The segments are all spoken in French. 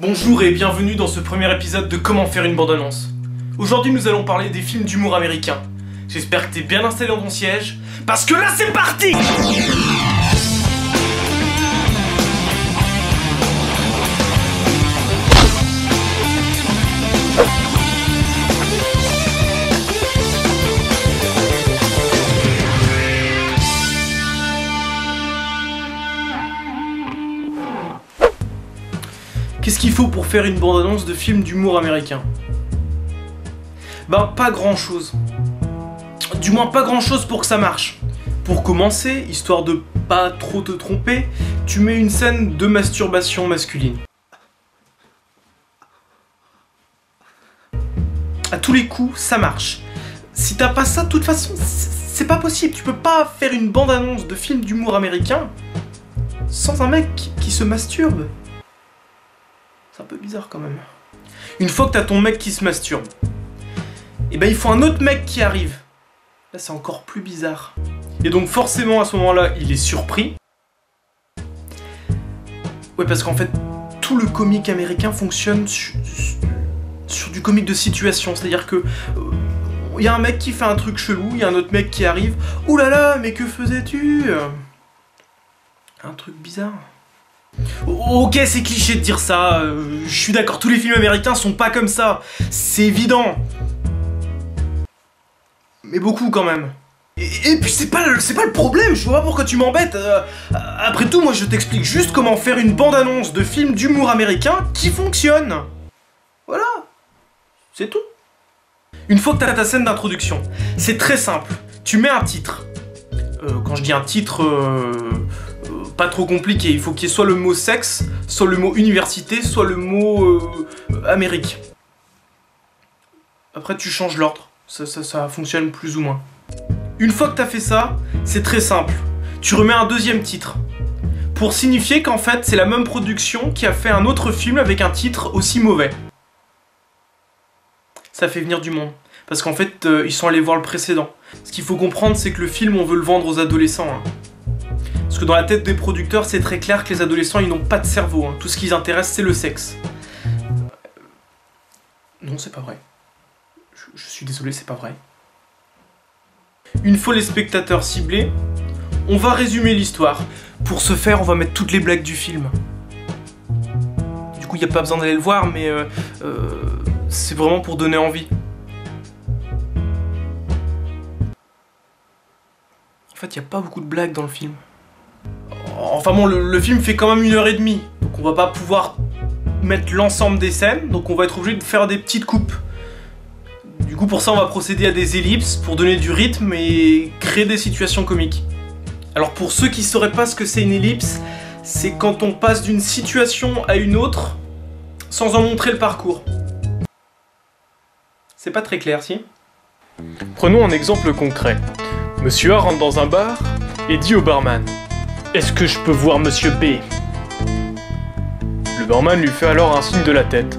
Bonjour et bienvenue dans ce premier épisode de Comment faire une bande-annonce. Aujourd'hui nous allons parler des films d'humour américains. J'espère que t'es bien installé dans ton siège, parce que là c'est parti! Qu'est-ce qu'il faut pour faire une bande-annonce de film d'humour américain? Ben, pas grand-chose. Du moins, pas grand-chose pour que ça marche. Pour commencer, histoire de pas trop te tromper, tu mets une scène de masturbation masculine. À tous les coups, ça marche. Si t'as pas ça, de toute façon, c'est pas possible. Tu peux pas faire une bande-annonce de film d'humour américain sans un mec qui se masturbe. C'est un peu bizarre quand même. Une fois que t'as ton mec qui se masturbe, et ben il faut un autre mec qui arrive. Là c'est encore plus bizarre. Et donc forcément à ce moment-là, il est surpris. Ouais, parce qu'en fait, tout le comique américain fonctionne sur du comique de situation. C'est-à-dire que y a un mec qui fait un truc chelou, il y a un autre mec qui arrive. Ouh là là, mais que faisais-tu? Un truc bizarre. Ok, c'est cliché de dire ça, je suis d'accord, tous les films américains sont pas comme ça, c'est évident. Mais beaucoup quand même. Et puis c'est pas le problème, je vois pas pourquoi tu m'embêtes. Après tout, moi je t'explique juste comment faire une bande-annonce de film d'humour américain qui fonctionne. Voilà, c'est tout. Une fois que t'as ta scène d'introduction, c'est très simple, tu mets un titre. Quand je dis un titre... pas trop compliqué, il faut qu'il y ait soit le mot sexe, soit le mot université, soit le mot Amérique. Après tu changes l'ordre, ça fonctionne plus ou moins. Une fois que t'as fait ça, c'est très simple. Tu remets un deuxième titre, pour signifier qu'en fait c'est la même production qui a fait un autre film avec un titre aussi mauvais. Ça fait venir du monde, parce qu'en fait ils sont allés voir le précédent. Ce qu'il faut comprendre, c'est que le film on veut le vendre aux adolescents. Hein. Parce que dans la tête des producteurs, c'est très clair que les adolescents, ils n'ont pas de cerveau. Hein. Tout ce qui les intéresse, c'est le sexe. Non, c'est pas vrai. Je suis désolé, c'est pas vrai. Une fois les spectateurs ciblés, on va résumer l'histoire. Pour ce faire, on va mettre toutes les blagues du film. Du coup, il n'y a pas besoin d'aller le voir, mais c'est vraiment pour donner envie. En fait, il n'y a pas beaucoup de blagues dans le film. Enfin bon, le film fait quand même 1h30, donc on va pas pouvoir mettre l'ensemble des scènes, donc on va être obligé de faire des petites coupes. Du coup pour ça on va procéder à des ellipses pour donner du rythme et créer des situations comiques. Alors pour ceux qui sauraient pas ce que c'est une ellipse, c'est quand on passe d'une situation à une autre sans en montrer le parcours. C'est pas très clair, si? Prenons un exemple concret. Monsieur A rentre dans un bar et dit au barman: est-ce que je peux voir Monsieur B? Le barman lui fait alors un signe de la tête.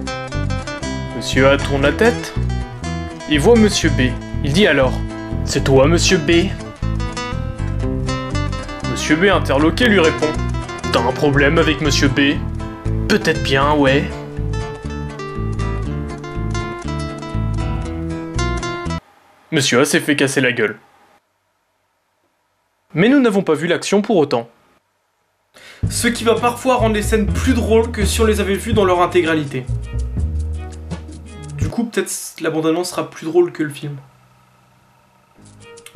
Monsieur A tourne la tête et voit Monsieur B. Il dit alors: c'est toi, Monsieur B? Monsieur B, interloqué, lui répond: t'as un problème avec Monsieur B? Peut-être bien, ouais. Monsieur A s'est fait casser la gueule. Mais nous n'avons pas vu l'action pour autant. Ce qui va parfois rendre les scènes plus drôles que si on les avait vues dans leur intégralité. Du coup, peut-être la bande-annonce sera plus drôle que le film.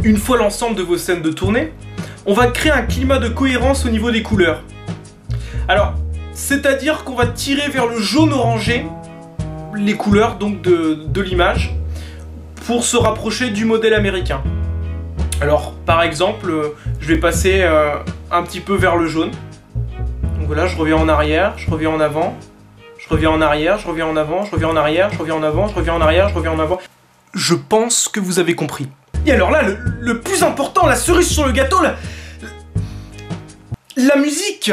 Une fois l'ensemble de vos scènes de tournée, on va créer un climat de cohérence au niveau des couleurs. Alors, c'est-à-dire qu'on va tirer vers le jaune orangé les couleurs donc de l'image pour se rapprocher du modèle américain. Alors, par exemple, je vais passer un petit peu vers le jaune. Donc voilà, je reviens en arrière, je reviens en avant, je reviens en arrière, je reviens en avant, je reviens en arrière, je reviens en avant, je reviens en arrière, je reviens en avant. Je pense que vous avez compris. Et alors là, le plus important, la cerise sur le gâteau, la musique.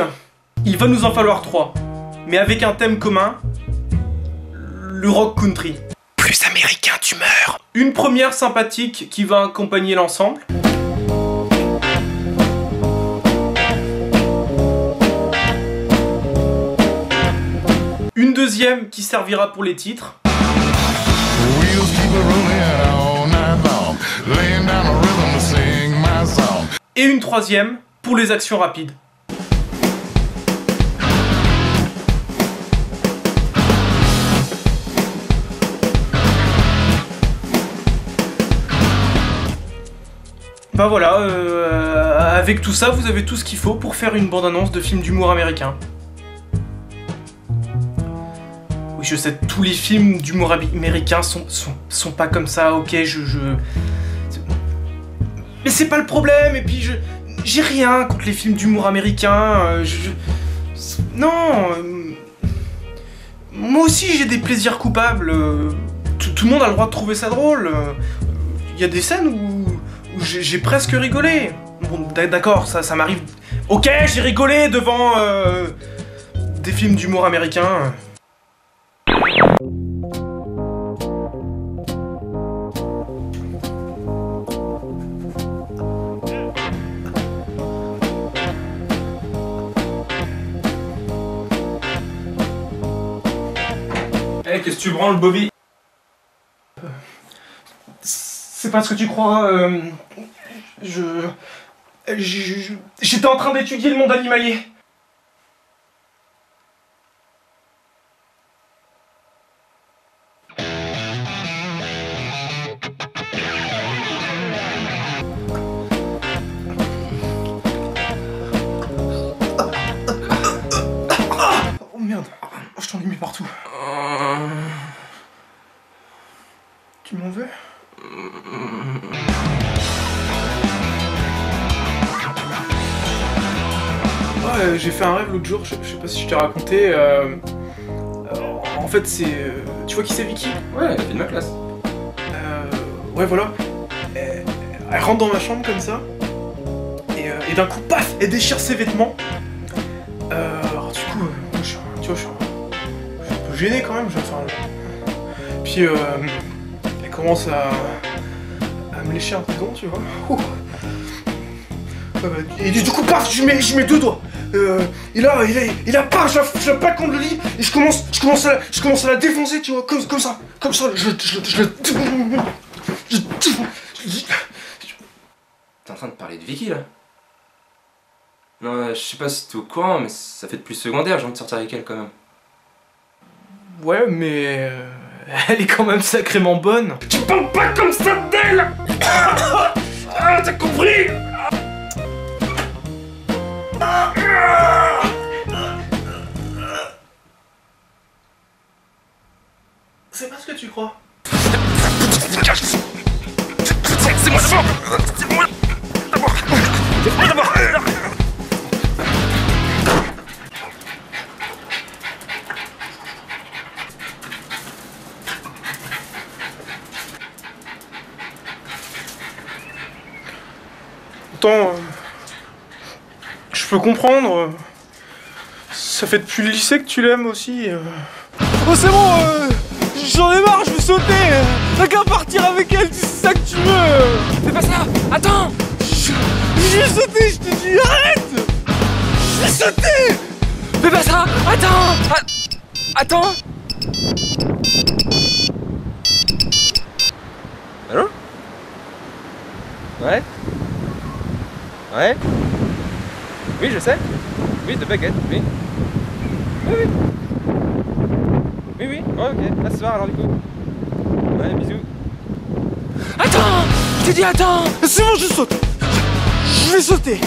Il va nous en falloir 3, mais avec un thème commun, le rock country. Plus américain, tu meurs. Une première sympathique qui va accompagner l'ensemble. Une deuxième qui servira pour les titres. Et une troisième pour les actions rapides. Bah voilà, avec tout ça, vous avez tout ce qu'il faut pour faire une bande-annonce de film d'humour américain. Oui, je sais, tous les films d'humour américain sont pas comme ça, ok, Mais c'est pas le problème, et puis j'ai rien contre les films d'humour américain, Non... Moi aussi j'ai des plaisirs coupables, tout le monde a le droit de trouver ça drôle. Il y a des scènes où j'ai presque rigolé. Bon, d'accord, ça m'arrive. Ok, j'ai rigolé devant des films d'humour américain. Hey, qu'est-ce que tu branles, Bobby? C'est pas ce que tu crois, J'étais en train d'étudier le monde animalier. Oh merde, je t'en ai mis partout. Tu m'en veux? Ouais, j'ai fait un rêve l'autre jour, je sais pas si je t'ai raconté. En fait, c'est. Tu vois qui c'est, Vicky? Ouais, elle fait de ma classe. Ouais, voilà. Elle rentre dans ma chambre comme ça. Et d'un coup, paf, elle déchire ses vêtements. Alors, du coup, moi, tu vois, je suis un peu gêné quand même. Puis, elle commence à me lécher un peu, tu vois. Et du coup, paf, je mets deux doigts. Et là, paf, je la plaque contre le lit et je commence à la défoncer, tu vois, comme ça, T'es en train de parler de Vicky, là? Non, je sais pas si t'es au courant, mais ça fait depuis secondaire, j'ai envie de sortir avec elle, quand même. Ouais, mais... elle est quand même sacrément bonne. Tu parles pas comme ça d'elle. Ah, t'as compris? C'est pas ce que tu crois. C'est moi d'abord. C'est moi d'abord. C'est moi d'abord. Attends, je peux comprendre. Ça fait depuis le lycée que tu l'aimes aussi. Oh c'est bon, j'en ai marre, je veux sauter. T'as qu'à partir avec elle, c'est ça que tu veux. Fais pas ça. Attends. Je vais sauter, je te dis, arrête. Je vais sauter. Fais pas ça. Attends. Attends. Allô? Ouais? Ouais? Oui, je sais. Oui, de baguette, oui. Oui, oui. Oui, oui. Ouais, ok. À ce soir, alors, du coup. Ouais, bisous. Attends! Je t'ai dit attends! C'est bon, je saute. Je vais sauter.